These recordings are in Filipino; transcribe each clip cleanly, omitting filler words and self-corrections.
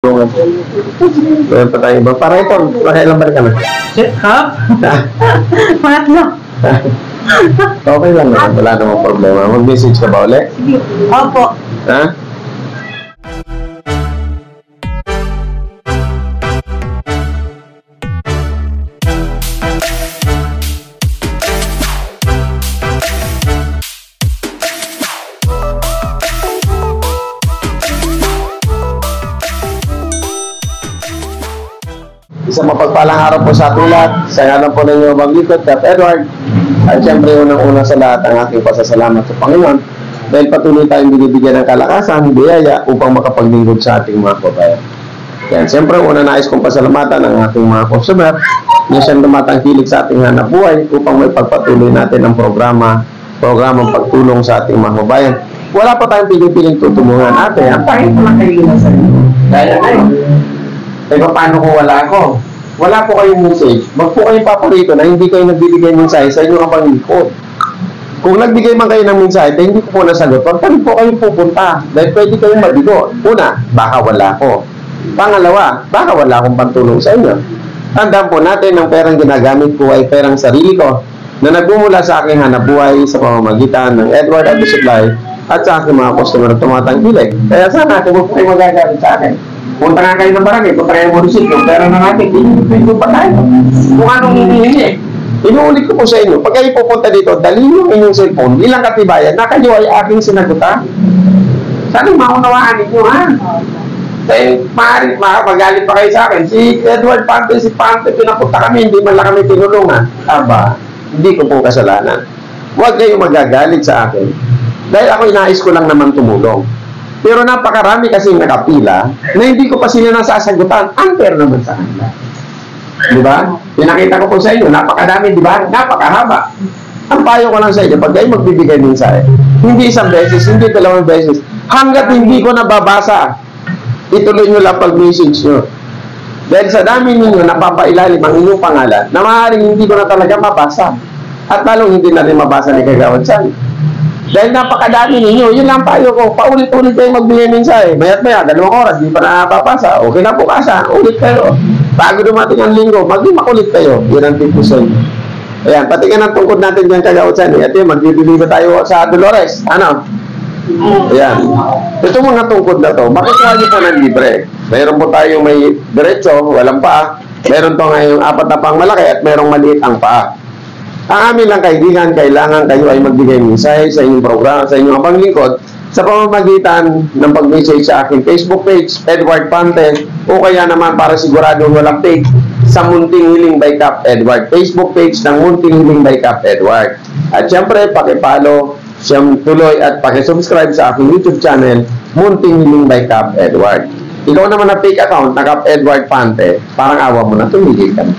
Meron pa tayo iba. Para ito, pakailan balik ka na? Ha? Pangatlo. Okay lang naman, wala namang problema. Mag-message ka ba ulit? Opo. Ha? Isang mapagpalang araw po sa ating lahat. Sa ngalan po ninyo maglingkod, Kap Edward. At siyempre, unang-una sa lahat ang aking pasasalamat sa Panginoon dahil patuloy tayong binibigyan ng kalakasan, biyaya upang makapaglingkod sa ating mga kabayan. Yan, siyempre, una nais kong pasalamatan ang ating mga consumer na siyang tumatangkilik sa ating hanap buhay upang may pagpatuloy natin ang programang pagtulong sa ating mga kabayan. Wala pa tayong piling-piling tutulungan ate. Ang pangit ko lang kayo sa inyo. Kaya ngayon, paano kung wala ako? Wala po kayong message. Wag po kayong paparito na hindi kayo nagbibigay ng mensahe sa inyong abang likod. Kung nagbigay man kayo ng mensahe, hindi ko po nasagot. Huwag pa rin po kayong pupunta. Dahil pwede kayong mabigo. Una, baka wala ako. Pangalawa, baka wala akong pantulong sa inyo. Tandaan po natin ang perang ginagamit ko ay perang sarili ko na nagmumula sa aking hanapbuhay sa pamamagitan ng Edward Auto Supply at sa aking mga customer na tumatangkilik. Kaya sana, huwag po kayo magagamit sa akin. Punta nga kayo ng barangay, punta kayo ng munisipyo, pero nang ating pinipinto pa tayo. Kung anong hinihingi. Inuulit ko po sa inyo, pag kayo pupunta dito, dali yung inyong cellphone, bilang katibayan, na kayo ay aking sinagutan. Sana maunawaan ninyo, ha? Dahil maaaring magalit pa kayo sa akin. Si Edward Pante, si Pante, pinapunta kami, hindi man lang kami tinulungan. Aba, hindi ko po kasalanan. Huwag kayo magagalit sa akin. Dahil ako inais ko lang naman tumulong. Pero napakarami kasing nakapila na hindi ko pa sila nasasagutan. Unfair naman sa kanila. Di ba? Pinakita ko po sa inyo, napakadami, di ba? Napakahaba. Ang payo ko lang sa inyo, pag kayo magbibigay din sa hindi isang beses, hindi dalawang beses, hanggat hindi ko nababasa, ituloy nyo lang pag-message nyo. Dahil sa dami ninyo, napapailalim ang inyong pangalan, na maaaring hindi ko na talaga mabasa. At lalong hindi na rin mabasa ni Kagawad Sally. Dahil napakadami ninyo, yun lang payo ko, paulit-ulit kayo magbigay mensahe. Mayat-maya, 2 oras, di pa nakapapasa. Okay na po kasa, ulit kayo. Bago dumating ang linggo, maging makulit kayo. Yun ang tip ko sa inyo. Ayan, pati ka ng tungkod natin dyan Kagawad Sally. At yun, mag-deliver tayo sa Dolores. Ano? Ayan. Itong mga tungkod na to, makukuha nyo po ng libre. Meron po tayo may diretso, walang paa. Meron to ngayong 4 na pang malaki at merong maliit ang paa. Ang amin lang kaibigan, kailangan kayo ay magbigay mensahe sa inyong programa, sa inyong abang lingkod sa pamamagitan ng pag-message sa aking Facebook page, Edward Pante, o kaya naman para sigurado walang fake sa Munting Hiling by Kap Edward. Facebook page ng Munting Hiling by Kap Edward. At syempre, pakipollow, tuloy at pakisubscribe sa aking YouTube channel, Munting Hiling by Kap Edward. Ikaw naman na fake account na Kap Edward Pante, parang awa mo na, tumigil ka na.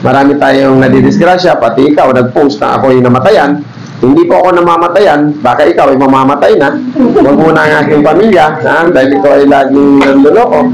Marami tayong nadidisgrasya, pati ikaw nag-post na ako yung namatayan. Hindi po ako namamatayan, baka ikaw ay mamamatay na. Huwag muna ang aking pamilya, dahil ito ay laging nanluloko.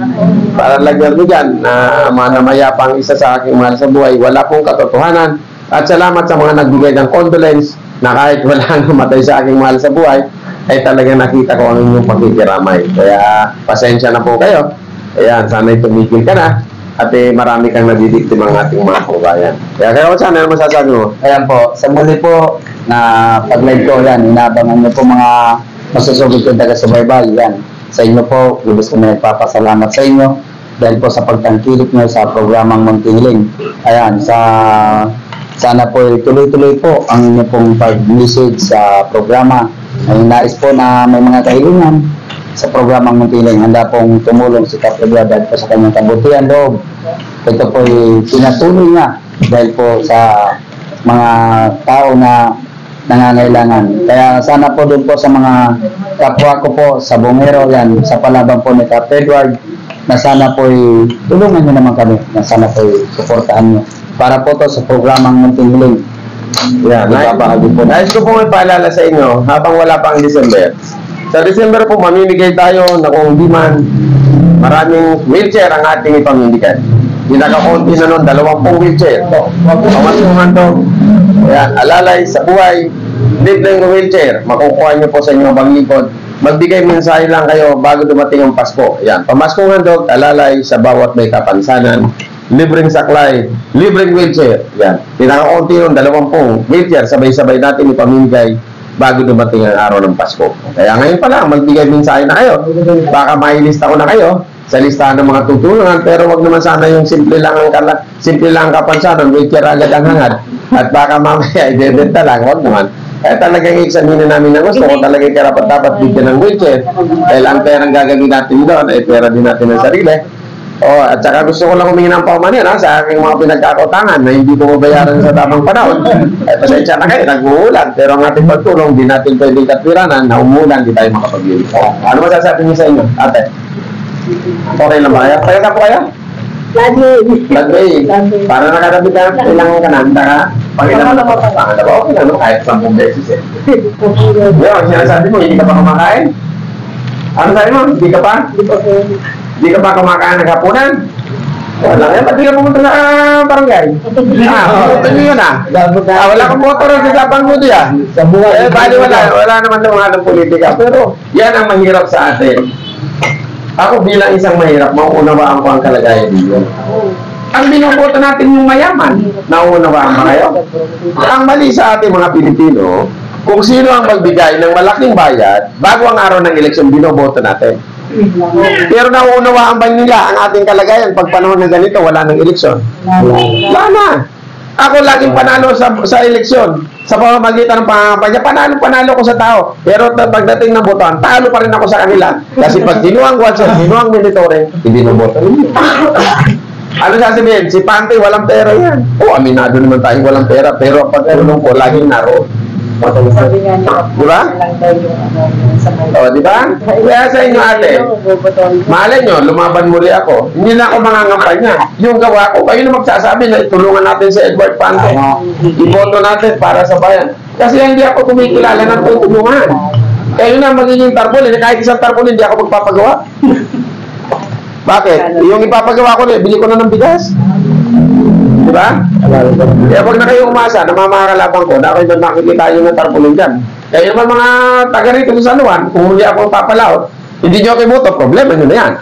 Para lagyan mo dyan na manamayapang isa sa aking mahal sa buhay, wala pong katotohanan. At salamat sa mga nagbigay ng condolence na kahit wala namatay sa aking mahal sa buhay, ay talagang nakita ko ang inyong pagkikiramay. Kaya pasensya na po kayo. Ayan, sana'y tumigil ka na. At marami kang nadidiktim ang ating mga kabayan. Kaya sana ano masasabi mo? Ayan po, sa muli po na pag-live ko yan, inaabangan nyo po mga masusugod kong taga-subaybay. Yan, sa inyo po, lubos ko na nagpapasalamat sa inyo dahil po sa pagtangkilik nyo sa programang Munting Hiling. Ayan, sana po tuloy-tuloy po ang inyo pong pag-message sa programa. Ay nais po na may mga kahilingan sa programang Munting Hiling. Handa pong tumulong si Kap Edward dahil po sa kanyang kabutihan loob. Ito po ay pinatuloy niya dahil po sa mga tao na nangangailangan. Kaya sana po doon po sa mga kapwa ko po sa Bungero yan, sa palaban po ni Kap Edward, na sana po ay tulungan niyo naman kami, na sana po ay suportahan niyo. Para po to sa programang Munting Hiling. Yan, nais ko pong ipaalala sa inyo habang wala pang December. Sa December po, mamimigay tayo na kung di man maraming wheelchair ang ating ipamimigay. Pinaka-konti na nun, 20 wheelchair. Pamasuhan to. Ayan, alalay sa buhay, libreng wheelchair. Makukuha nyo po sa inyong banglingkod magbigay mensahe lang kayo bago dumating ang Pasko. Yan, pamaskong handog, alalay sa bawat may kapansanan, libreng saklay, libreng wheelchair. Yan, pinakaunti yung 20 wheelchair, sabay-sabay natin ipamimigay bago dumating ang araw ng Pasko. Kaya ngayon pa lang, magbigay mensahe na kayo. Baka mailista ko na kayo sa listahan ng mga tutulungan, pero wag naman sana yung simple lang ang kapansanan, wheelchair agad ang hangad, at baka mamaya ibebenta lang, wag naman. Kaya talagang i-examine namin ng gusto ko talagang karapat-dapat bigyan ng wheelchair, dahil ang perang gagawin natin doon ay pera din natin ng sarili. At saka gusto ko lang humingi ng paumanhin sa aking mga pinagkakutangan na hindi ko mabayaran sa tamang panahon. Pasensya na kayo, nag-uulan, pero ang ating pagtulong, di natin pwedeng katwiranan na umulan, di tayo makapag-iwi. Ano masasabi niyo sa inyo, ate? Okay lang ba kayo? Kaya na po kayo? Lagi. Para nakatabi ka, kailangan ka nanda ka. Panginoon na po. Okay na, no? Kahit 10 beses eh. Yung sinasabi mo, hindi ka pa kumakain? Ano sabi mo? Hindi ka pa? Hindi ka pa kumakain ng hapunan? Wala nga, pati ka pumunta sa barangay. Pumunta nyo yun wala kang motor sa sapang mo diyan. Bali wala naman ng mga politika. Pero yan ang mahirap sa atin. Ako bilang isang mahirap, mauunawaan ko ang kalagayan dito. Ang binoboto natin yung mayaman, nauunawaan ba kayo? Ang mali sa ating mga Pilipino, kung sino ang magbigay ng malaking bayad, bago ang araw ng eleksyon, binoboto natin. Pero nauunawaan ba nila ang ating kalagayan pag panahon na ganito, wala ng eleksyon? Wala na. Ako laging panalo sa eleksyon. Sa pamamagitan ng pangangapanya, panalo ko sa tao. Pero pagdating ng botohan, talo pa rin ako sa kanila. Kasi pag tinuang watcher, tinuang monitoring, hindi na boto ninyo. Ano sasabihin? Si Pante, walang pera yan. Aminado naman tayo walang pera. Pero pag tulong ko, laging naroon. Diba? Diba? Kaya sa inyo ate, malay nyo, lumaban muli ako. Hindi na ako mangangampanya. Yung gawa ko, kayo na magsasabi na itulungan natin si Edward Pante. Iboto natin para sa bayan. Kasi hindi ako kumikilala ng tulungan. Kayo na magiging tarpaulin. Kahit isang tarpaulin, hindi ako magpapagawa. Bakit? Yung ipapagawa ko na, bili ko na ng bigas. Diba? Kaya wag na kayo umasa na mga kalaban ko na ako'y makikita nyo ng tarpaulin dyan. Kaya naman mga taga rito sa San Juan, kung hindi ako papalaot, hindi nyo kayo boto, problema nyo na yan.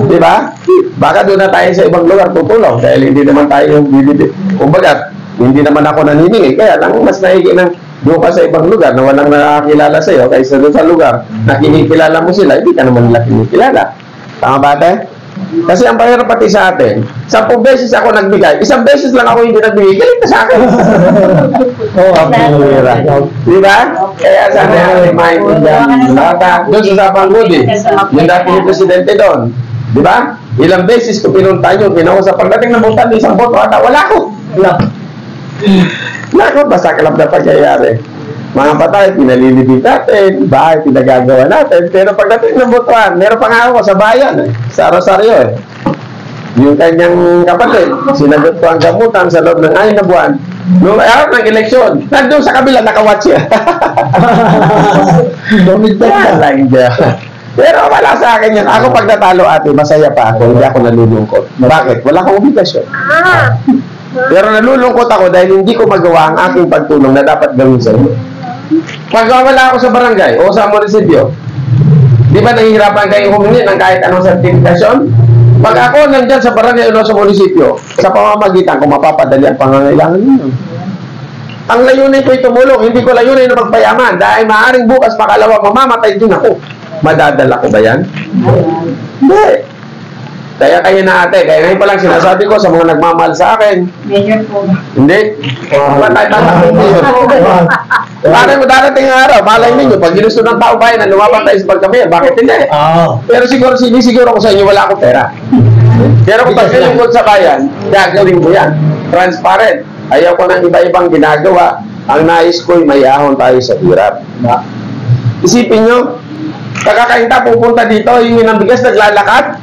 Diba? Baka doon na tayo sa ibang lugar tutulong dahil hindi naman tayo yung bibili. Kumbaga, hindi naman ako naniningi. Kaya lang mas naigi ng doon ka sa ibang lugar na walang nakakilala sa'yo kaysa doon sa lugar na kinikilala mo sila, hindi ka naman nila kinikilala. Tama ba ate? Kasi ang pahirap pati sa atin, 10 beses ako nagbigay, 1 beses lang ako hindi nagbigay, galing na sa akin. Diba? Kaya sana yung maintindihan doon sa Sapang Gudi, yung dating presidente doon. Diba? Ilang beses ko pinunta nyo, sa pagdating ng butan, isang boto ata, wala ko. Wala ko, basta kalap na pagyayari. Mga patay, pinalilibig natin, bahay, pinagagawa natin. Pero pagdating ng botohan, meron pa nga ako sa bayan, sa Rosario. Yung kanyang kapatid, sinagot ko ang gamutan sa loob ng 6 na buwan. Noong araw ng eleksyon, nandun sa kabila, nakawatch siya. Pero wala sa akin yan. Ako pag natalo ate, masaya pa ako, hindi ako nalulungkot. Bakit? Wala akong obligasyon. Pero nalulungkot ako dahil hindi ko magawa ang aking pagtulong na dapat gawin sa iyo. Pag wala ako sa barangay o sa munisipyo, di ba nahihirapan kayo humingi ng kahit anong sertifikasyon? Pag ako nandyan sa barangay o sa munisipyo, sa pamamagitan ko mapapadali ang pangangailangan ninyo. Ang layunin ko'y tumulong, hindi ko layunin na magpayaman dahil maaaring bukas makalawa mamamatay din ako. Madadala ko ba yan? Hindi. Kaya kayo na ate, kaya ngayon pa lang sinasabi ko sa mga nagmamahal sa akin. Mayor po. Hindi. Parang darating ang araw, malay ninyo, pag ginusto ng tao bayan na lumaban tayo sa pagkamayor, bakit hindi? Pero siguro ko sa inyo, wala akong pera. Pero kung pagkalingkod sa bayan, gagawin ko yan. Transparent. Ayaw ko ng iba-ibang ginagawa. Ang nais ko'y may ahon tayo sa hirap. Isipin nyo, kakakainta pupunta dito, yung ng bigas naglalakad.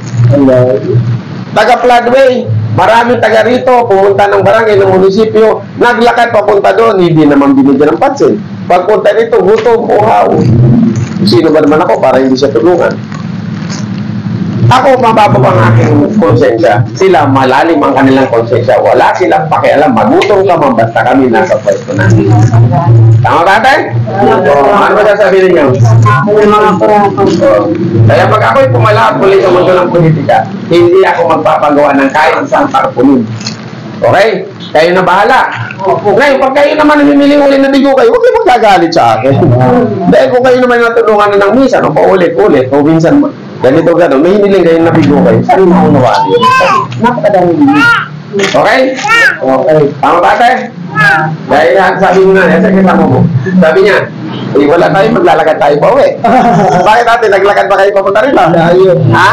Taga Floodway, maraming taga rito, pumunta ng barangay, ng munisipyo, naglakad papunta doon, hindi naman binigyan ng pansin. Pagpunta dito, gutom, uhaw. Sino ba naman ako para hindi siya tulungan? Ako, mababaw ang aking konsensya. Sila, malalim ang kanilang konsensya. Wala silang pakialam. Magutom ka man, basta kami nasa pwesto natin. Tama ba, ate? Ano ba sasabihin niyo? Kaya pag ako'y pumalakad muli sa mundo ng politika, hindi ako magpapagawa ng kahit isang parpunin. Okay? Kayo na bahala. Ngayon, pag kayo naman namimili uli na bigo kayo, huwag kayo magkagalit sa akin. Dahil kung kayo naman natulungan na ng misa, no, paulit-ulit, o minsan, ganito gano'n, may hiniling kayo na bigo kayo, saan yung maunawaan? Okay? Okay. Tama ba, ate? Dahil sabi mo na, sabi niya, wala tayo, maglalakad tayo pa uwi. Bakit ate, naglakad ba kayo papunta rin ba? Ha?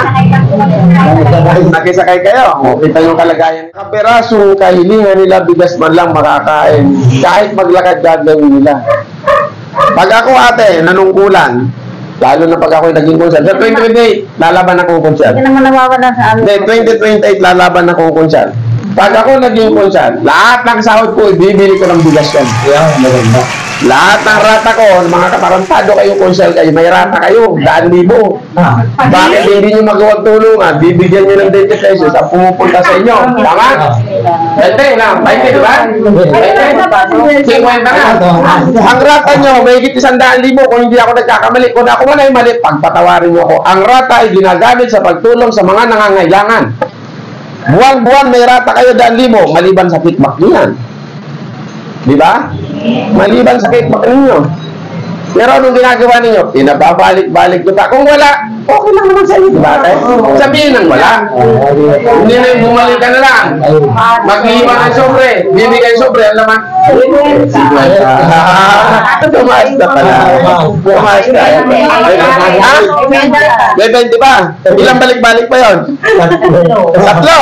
Nakisakay kayo. Kita yung kalagayan. Kaperasong kahilingan nila, bigas man lang makakain. Kahit maglakad gagawin nila. Pag ako ate, nanungkulan, lalo na pag ako'y naging konsyal. Sa 2028, lalaban ako konsyal. Hindi naman nawawala sa amin. Hindi, 2028, lalaban ako konsyal. Pag ako naging konsyal, lahat ng sahod ko, bibili ko ng bigas yan. Maganda. Lahat ng rata ko, mga katarantado kayo, konsyal kayo, may rata kayo, 1,000. Bakit hindi nyo magawag tulungan? Bibigyan nyo ng 20 pesos at pumupunta sa inyo. Tama? 20 lang. 20, di ba? 50 na. Ang rata nyo, may higit 100,000 kung hindi ako nagkakamali. Kung ako man ay mali, pagpatawarin nyo ako. Ang rata ay ginagamit sa pagtulong sa mga nangangailangan. Buwan-buwan may rata kayo 1,000, maliban sa kickback niyan. Di ba? Maliban sa kickback ninyo. Pero anong ginagawa ninyo? Pinababalik-balik nyo pa. Kung wala, okay lang naman sa inyo. Diba? Sabihin ng wala. Hindi na yung bumalik ka na lang. Mag-iiwan ng sobre. Bibigay sobre. Ang laman. Tumaas na pala. Tumaas na. Ha? May 20 ba? Ilang balik-balik pa yun? Tatlo.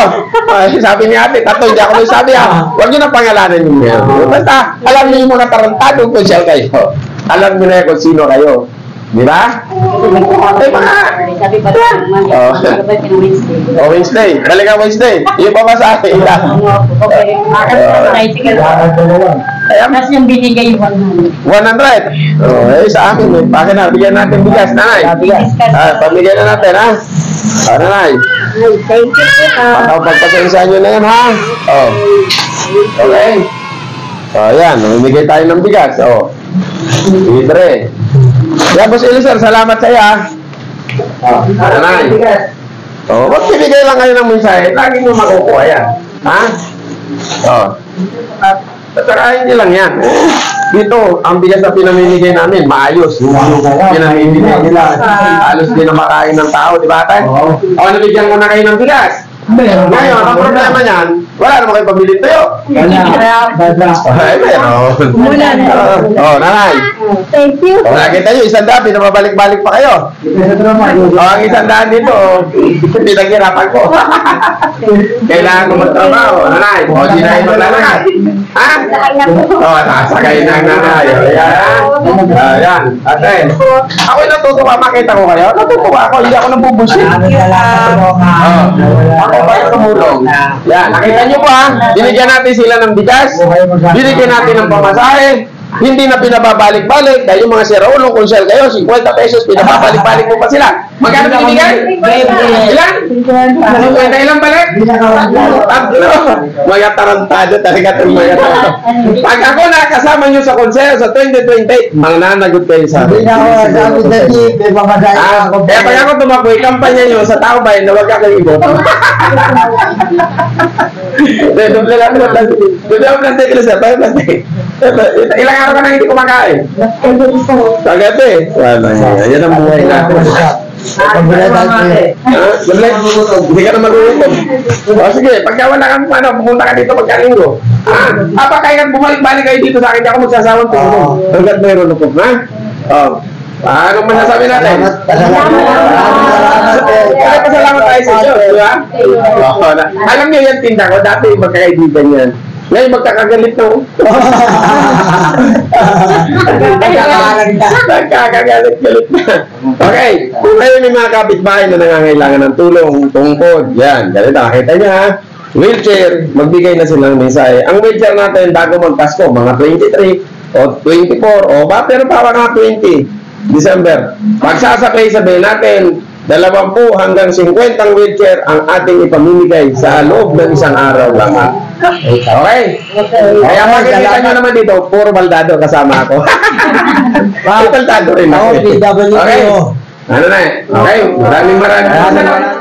Ay, sabi ni ate, tatlo. Hindi ako may sabi ha. Huwag nyo na pangalanan yung basta, alam nyo yung mga tarantado kung siya kayo. Alam niyo na kung sino kayo. Di ba? Ay, mga... Sabi pa naman, Wednesday. Balik ka Wednesday. Yung pa sa akin. Kaya mas yung binigay 100. 100. Sa akin. Bakit na? Bigyan natin bigas. Nanay. Pamigyan na natin, ha? Nanay. Thank you. Pagpasensya nyo na yan, ha? Okay. Yan. Namimigay tayo ng bigas. Libre. Kaya Boss Eliezer, salamat sa iyo, ha? Nanay. Magbibigay lang kayo ng mensahe. Lagi nyo makukuha yan. Ha? Tatakain nyo lang yan. Dito, ang bigas na pinamimigay namin, maayos. Pinamimigay nila. Halos din na makain ng tao, di ba, tayo? Nabigyan ko na kayo ng bigas. Ngayon, ang problema niyan, wala naman kayo pamilin tayo. Ay, meron. Nanay. Thank you. Nakita nyo, 100, pinababalik-balik pa kayo. Ang 100 dito, pinaghirapan ko. Kailangan ko magtrabaho. Nanay, di na kayo maglalakad. Ha? Nakasakay na ang nanay. Ayan. Ate, ako'y natutuwa, makita ko kayo. Natutuwa ako, hindi ako nabubusin. Ako pa yung tumulong. Yan, nakita nyo po ha, binigyan natin sila ng bigas, binigyan natin ng pamasahe, hindi na pinababalik-balik, dahil yung mga siraulong konsyal kayo, 50 pesos, pinababalik-balik mo pa sila. Magkano binigay? Ilan? 50 ilang balik? Tatlo. Mga tarantado talaga itong mga tarantado. Pag ako nakasama nyo sa konsyal sa 2028, mga nanagot kayo sa akin. Kaya pag ako tumapoy, kampanya nyo sa tao bayan na huwag akong iboto. Doble lang ng plastic. Doble lang plastic ilo sir, tayo plastic. Ilang araw ka nang hindi kumakain? Kagabi. Yan ang buhay natin. Hindi ka na magugutom. Sige, pagka wala kang pumunta ka dito pagkalinggo. Kapag bumalik-balik kayo dito sa akin, ako magsasawang tulong. Hanggat mayroon ako. Anong masasabi natin? Pasalamat tayo sa Diyos, di ba? Alam niyo yan tinda ko, dati magkakaibigan yan. Ngayon magkakagalit na. Nagkakagalit-galit na. Okay, kung kayo may mga kapitbahay na nangangailangan ng tulong, tungkod, yan, ganito, nakita niya ha. Wheelchair, magbigay na silang mensahe. Ang wheelchair natin, bago magpasko, mga 23 o 24, pero parang mga 20 December. Pagsasakay, sabihin natin, 20 hanggang 50 wheelchair ang ating ipamimigay sa loob ng isang araw lang. Okay? Kaya makikita nyo naman dito, puro baldado kasama ako. May baldado rin ako. Ako, PWD. Okay? Ano na eh? Okay, maraming salamat.